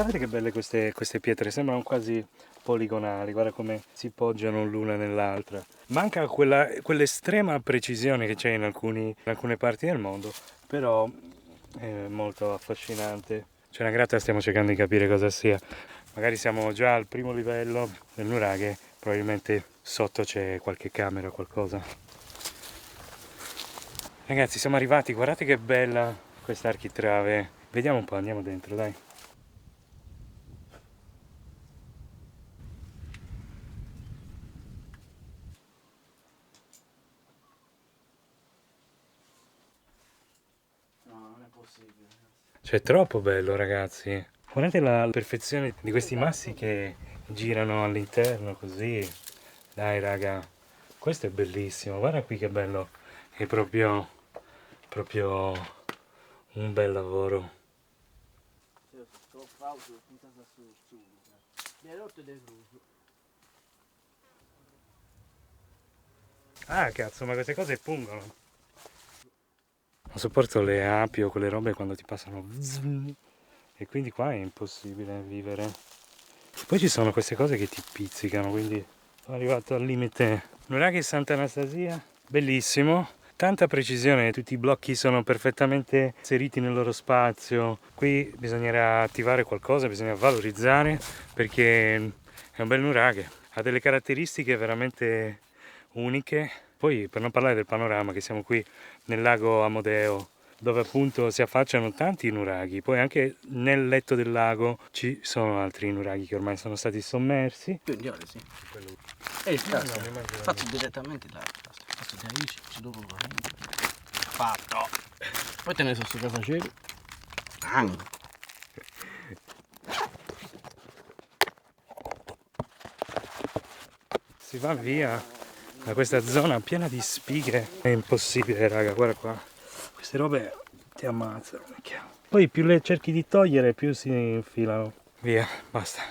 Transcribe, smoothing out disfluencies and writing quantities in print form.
Guardate che belle queste pietre, sembrano quasi poligonali, guarda come si poggiano l'una nell'altra. Manca quell'estrema precisione che c'è in alcune parti del mondo, però è molto affascinante. C'è una grotta, stiamo cercando di capire cosa sia. Magari siamo già al primo livello del nuraghe, probabilmente sotto c'è qualche camera o qualcosa. Ragazzi, siamo arrivati, guardate che bella questa architrave. Vediamo un po', andiamo dentro, dai. No, non è possibile. Cioè, è troppo bello, ragazzi. Guardate la perfezione di questi massi che girano all'interno così. Dai, raga, questo è bellissimo. Guarda qui che bello. È proprio un bel lavoro. Sto flauto puntata su. Mi hai rotto del ruso. Ah, cazzo, ma queste cose pungono. Non sopporto le api o quelle robe quando ti passano. E quindi qua è impossibile vivere. Poi ci sono queste cose che ti pizzicano, quindi sono arrivato al limite. Nuraghe Santa Anastasia, bellissimo. Tanta precisione, tutti i blocchi sono perfettamente inseriti nel loro spazio. Qui bisognerà attivare qualcosa, bisogna valorizzare perché è un bel nuraghe. Ha delle caratteristiche veramente uniche. Poi per non parlare del panorama che siamo qui nel lago Amodeo, dove appunto si affacciano tanti nuraghi. Poi anche nel letto del lago ci sono altri nuraghi che ormai sono stati sommersi. Quindi sì. E il cazzo, mi immagino. faccio direttamente là. Faccio da lì, ci dopo fatto. Poi te ne so su cosa c'è. Si va via da questa zona piena di spighe. È impossibile, raga, guarda qua. Queste robe ti ammazzano. Poi più le cerchi di togliere, più si infilano. Via, basta.